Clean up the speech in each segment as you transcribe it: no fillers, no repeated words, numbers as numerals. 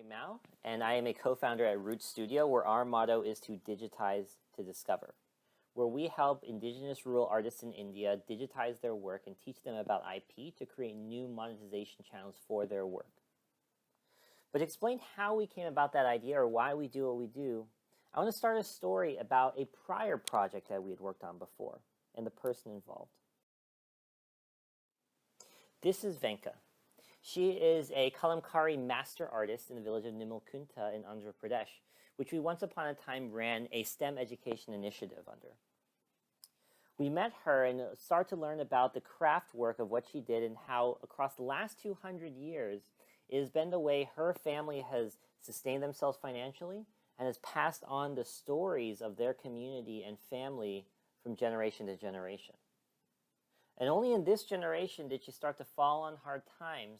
Mao, and I am a co-founder at Root Studio, where our motto is to digitize to discover, where we help indigenous rural artists in India digitize their work and teach them about IP to create new monetization channels for their work. But to explain how we came about that idea or why we do what we do, I want to start a story about a prior project that we had worked on before and the person involved. This is Venka. She is a Kalamkari master artist in the village of Nimalkunta in Andhra Pradesh, which we once upon a time ran a STEM education initiative under. We met her and started to learn about the craft work of what she did and how across the last 200 years it has been the way her family has sustained themselves financially and has passed on the stories of their community and family from generation to generation. And only in this generation did she start to fall on hard times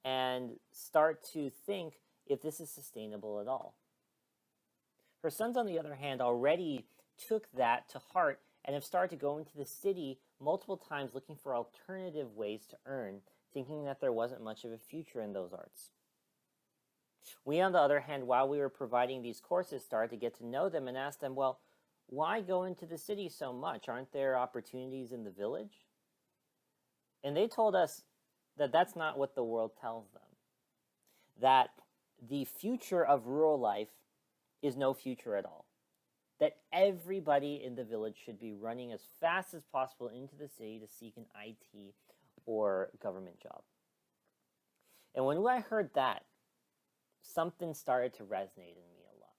and start to think if this is sustainable at all. Her sons, on the other hand, already took that to heart and have started to go into the city multiple times looking for alternative ways to earn, thinking that there wasn't much of a future in those arts. We, on the other hand, while we were providing these courses, started to get to know them and ask them, well, why go into the city so much? Aren't there opportunities in the village? And they told us that that's not what the world tells them. That the future of rural life is no future at all. That everybody in the village should be running as fast as possible into the city to seek an IT or government job. And when I heard that, something started to resonate in me a lot.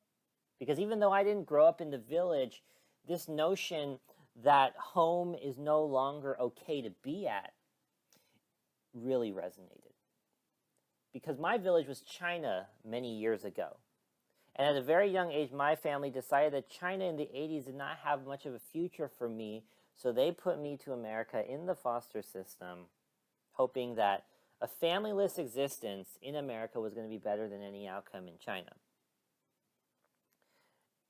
Because even though I didn't grow up in the village, this notion that home is no longer okay to be at really resonated. Because my village was China many years ago. And at a very young age, my family decided that China in the 80s did not have much of a future for me, so they put me to America in the foster system, hoping that a familyless existence in America was going to be better than any outcome in China.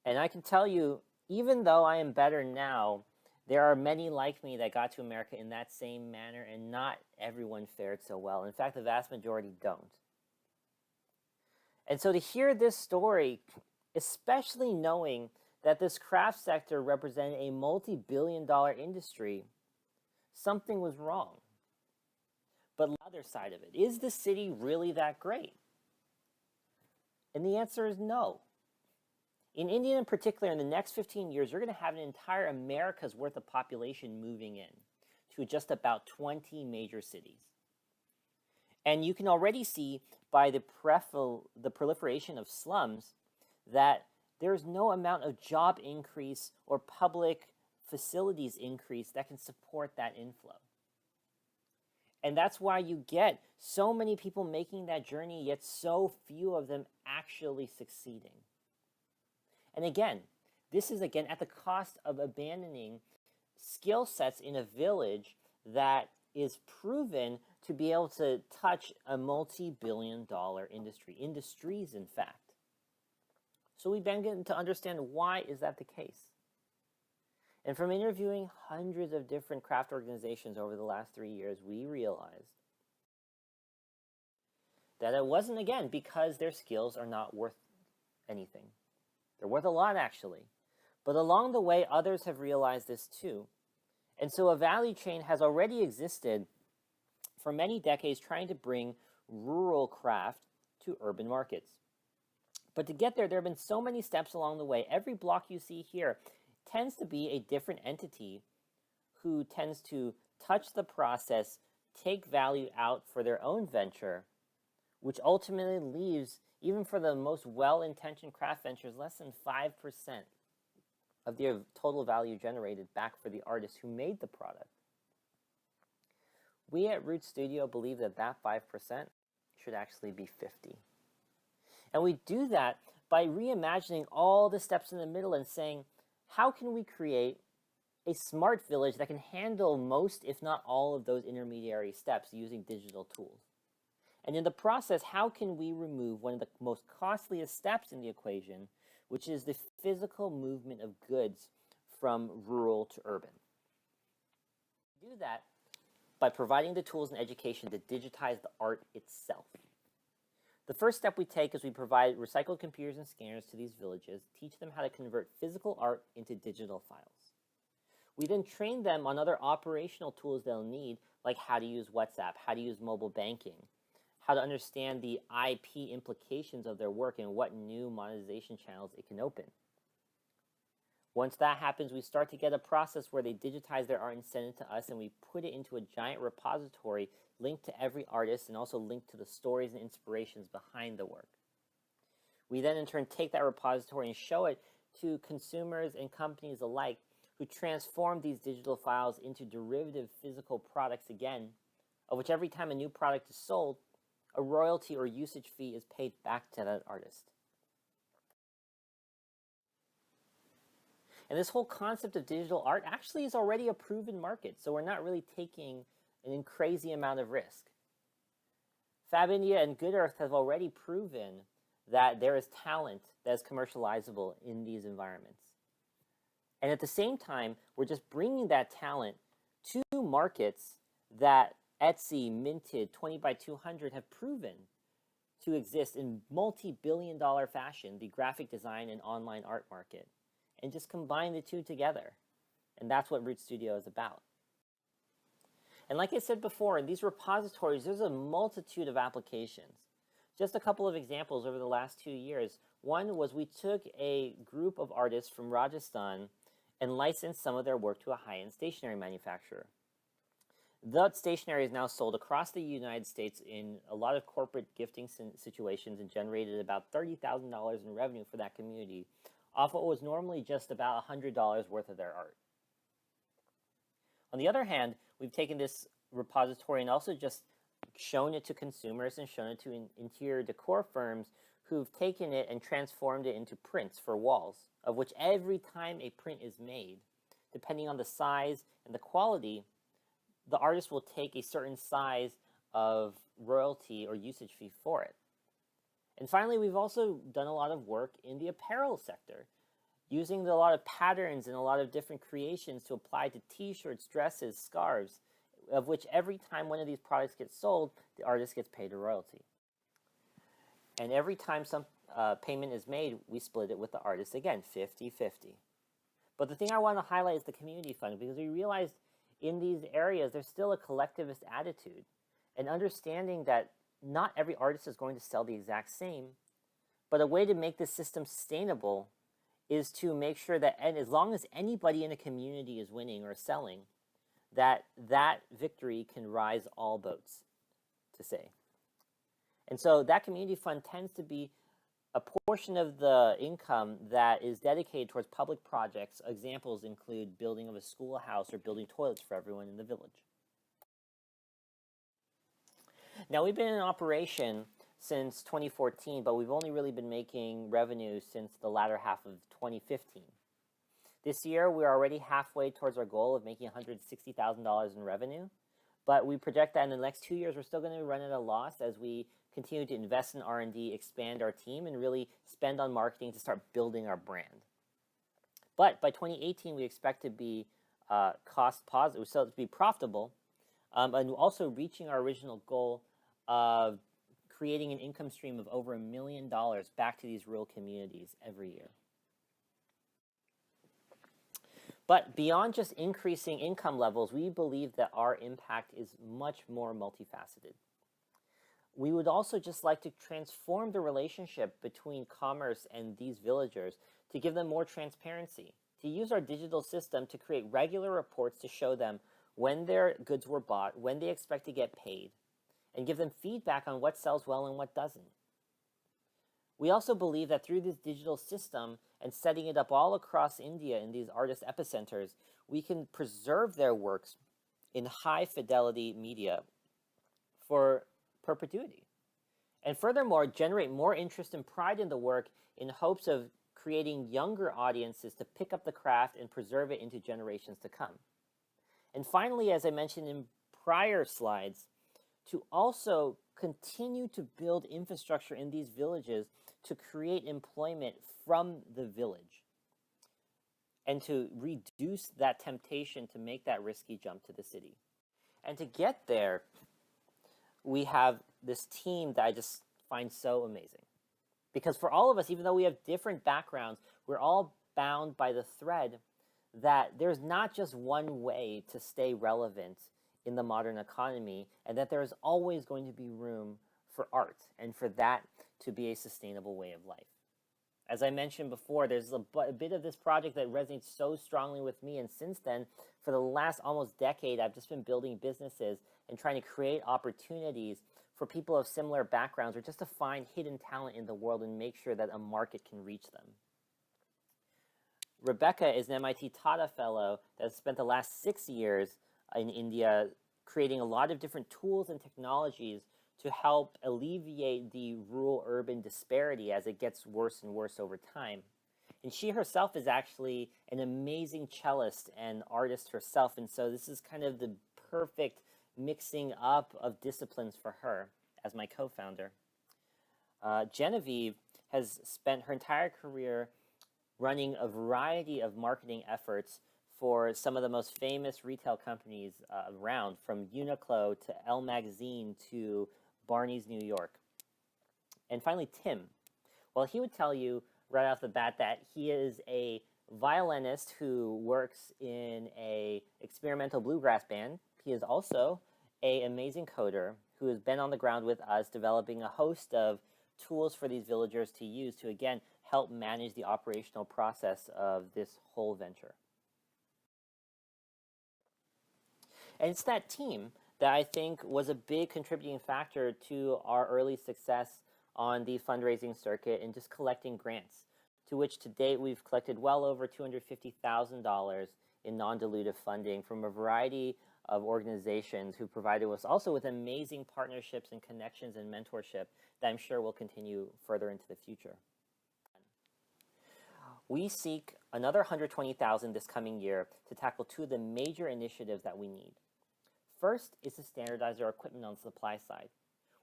And I can tell you, even though I am better now, there are many like me that got to America in that same manner, and not everyone fared so well. In fact, the vast majority don't. And so to hear this story, especially knowing that this craft sector represented a multi-billion-dollar industry, something was wrong. But the other side of it, is the city really that great? And the answer is no. In India in particular, in the next 15 years, you're going to have an entire America's worth of population moving in to just about 20 major cities. And you can already see by the proliferation of slums that there's no amount of job increase or public facilities increase that can support that inflow. And that's why you get so many people making that journey, yet so few of them actually succeeding. And again, this is again at the cost of abandoning skill sets in a village that is proven to be able to touch a multi-billion-dollar industries in fact. So we begin to understand, why is that the case? And from interviewing hundreds of different craft organizations over the last 3 years, we realized that it wasn't, again, because their skills are not worth anything. They're worth a lot, actually. But along the way, others have realized this too. And so a value chain has already existed for many decades trying to bring rural craft to urban markets. But to get there, there have been so many steps along the way. Every block you see here tends to be a different entity who tends to touch the process, take value out for their own venture, which ultimately leaves, even for the most well-intentioned craft ventures, less than 5% of the total value generated back for the artist who made the product. We at Root Studio believe that that 5% should actually be 50. And we do that by reimagining all the steps in the middle and saying, how can we create a smart village that can handle most, if not all, of those intermediary steps using digital tools? And in the process, how can we remove one of the most costliest steps in the equation, which is the physical movement of goods from rural to urban? Do that by providing the tools and education to digitize the art itself. The first step we take is we provide recycled computers and scanners to these villages, teach them how to convert physical art into digital files. We then train them on other operational tools they'll need, like how to use WhatsApp, how to use mobile banking, how to understand the IP implications of their work and what new monetization channels it can open. Once that happens, we start to get a process where they digitize their art and send it to us, and we put it into a giant repository linked to every artist and also linked to the stories and inspirations behind the work. We then in turn take that repository and show it to consumers and companies alike who transform these digital files into derivative physical products again, of which every time a new product is sold, a royalty or usage fee is paid back to that artist. And this whole concept of digital art actually is already a proven market, so we're not really taking an crazy amount of risk. Fab India and Good Earth have already proven that there is talent that is commercializable in these environments. And at the same time, we're just bringing that talent to markets that Etsy, Minted, 20 by 200 have proven to exist in multi-billion-dollar fashion, the graphic design and online art market, and just combine the two together. And that's what Root Studio is about. And like I said before, in these repositories, there's a multitude of applications. Just a couple of examples over the last 2 years. One was we took a group of artists from Rajasthan and licensed some of their work to a high-end stationery manufacturer. That stationery is now sold across the United States in a lot of corporate gifting situations and generated about $30,000 in revenue for that community, off what was normally just about $100 worth of their art. On the other hand, we've taken this repository and also just shown it to consumers and shown it to interior decor firms who've taken it and transformed it into prints for walls, of which every time a print is made, depending on the size and the quality, the artist will take a certain size of royalty or usage fee for it. And finally, we've also done a lot of work in the apparel sector, using a lot of patterns and a lot of different creations to apply to t-shirts, dresses, scarves, of which every time one of these products gets sold, the artist gets paid a royalty. And every time some payment is made, we split it with the artist again, 50-50. But the thing I want to highlight is the community fund, because we realized in these areas, there's still a collectivist attitude, and understanding that not every artist is going to sell the exact same, but a way to make this system sustainable is to make sure that as long as anybody in a community is winning or selling, that victory can rise all boats, to say. And so that community fund tends to be a portion of the income that is dedicated towards public projects. Examples include building of a schoolhouse or building toilets for everyone in the village. Now, we've been in operation since 2014, but we've only really been making revenue since the latter half of 2015. This year, we're already halfway towards our goal of making $160,000 in revenue, but we project that in the next 2 years, we're still going to run at a loss as we continue to invest in R&D, expand our team, and really spend on marketing to start building our brand. But by 2018, we expect to be cost positive, so to be profitable, and also reaching our original goal of creating an income stream of over $1 million back to these rural communities every year. But beyond just increasing income levels, we believe that our impact is much more multifaceted. We would also just like to transform the relationship between commerce and these villagers to give them more transparency, to use our digital system to create regular reports to show them when their goods were bought, when they expect to get paid, and give them feedback on what sells well and what doesn't. We also believe that through this digital system and setting it up all across India in these artist epicenters, we can preserve their works in high fidelity media for perpetuity. And furthermore, generate more interest and pride in the work in hopes of creating younger audiences to pick up the craft and preserve it into generations to come. And finally, as I mentioned in prior slides, to also continue to build infrastructure in these villages to create employment from the village and to reduce that temptation to make that risky jump to the city. And to get there, we have this team that I just find so amazing. Because for all of us, even though we have different backgrounds, we're all bound by the thread that there's not just one way to stay relevant in the modern economy, and that there's always going to be room for art and for that to be a sustainable way of life. As I mentioned before, there's a bit of this project that resonates so strongly with me, and since then, for the last almost decade, I've just been building businesses and trying to create opportunities for people of similar backgrounds, or just to find hidden talent in the world and make sure that a market can reach them. Rebecca is an MIT Tata Fellow that has spent the last 6 years in India creating a lot of different tools and technologies to help alleviate the rural-urban disparity as it gets worse and worse over time. And she herself is actually an amazing cellist and artist herself, and so this is kind of the perfect mixing up of disciplines for her as my co-founder. Genevieve has spent her entire career running a variety of marketing efforts for some of the most famous retail companies around, from Uniqlo to Elle Magazine to Barney's New York. And finally, Tim. Well, he would tell you right off the bat that he is a violinist who works in a experimental bluegrass band. He is also an amazing coder who has been on the ground with us developing a host of tools for these villagers to use to, again, help manage the operational process of this whole venture. And it's that team that I think was a big contributing factor to our early success on the fundraising circuit and just collecting grants, to which to date we've collected well over $250,000 in non-dilutive funding from a variety of organizations who provided us also with amazing partnerships and connections and mentorship that I'm sure will continue further into the future. We seek another $120,000 this coming year to tackle two of the major initiatives that we need. First is to standardize our equipment on the supply side.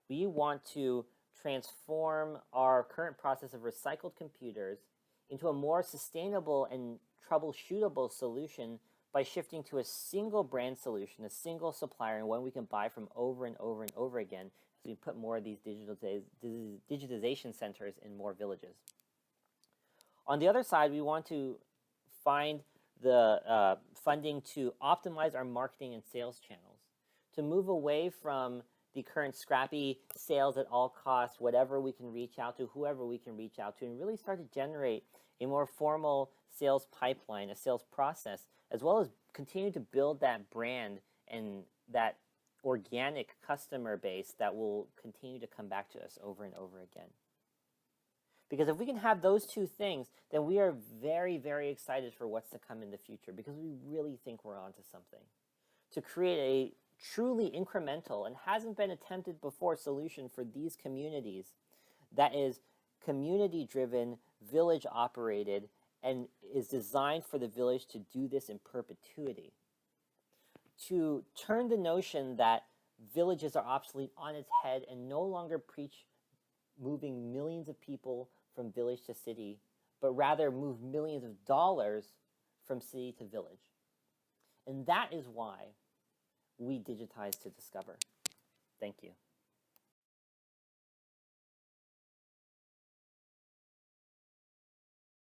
We want to transform our current process of recycled computers into a more sustainable and troubleshootable solution by shifting to a single brand solution, a single supplier, and one we can buy from over and over and over again as we put more of these digitization centers in more villages. On the other side, we want to find the funding to optimize our marketing and sales channels, to move away from the current scrappy sales at all costs, whatever we can reach out to, whoever we can reach out to, and really start to generate a more formal sales pipeline, a sales process, as well as continue to build that brand and that organic customer base that will continue to come back to us over and over again. Because if we can have those two things, then we are very, very excited for what's to come in the future, because we really think we're onto something. To create a truly incremental and hasn't been attempted before solution for these communities that is community-driven, village-operated, and is designed for the village to do this in perpetuity. To turn the notion that villages are obsolete on its head and no longer preach moving millions of people from village to city, but rather move millions of dollars from city to village. And that is why we digitize to discover. Thank you.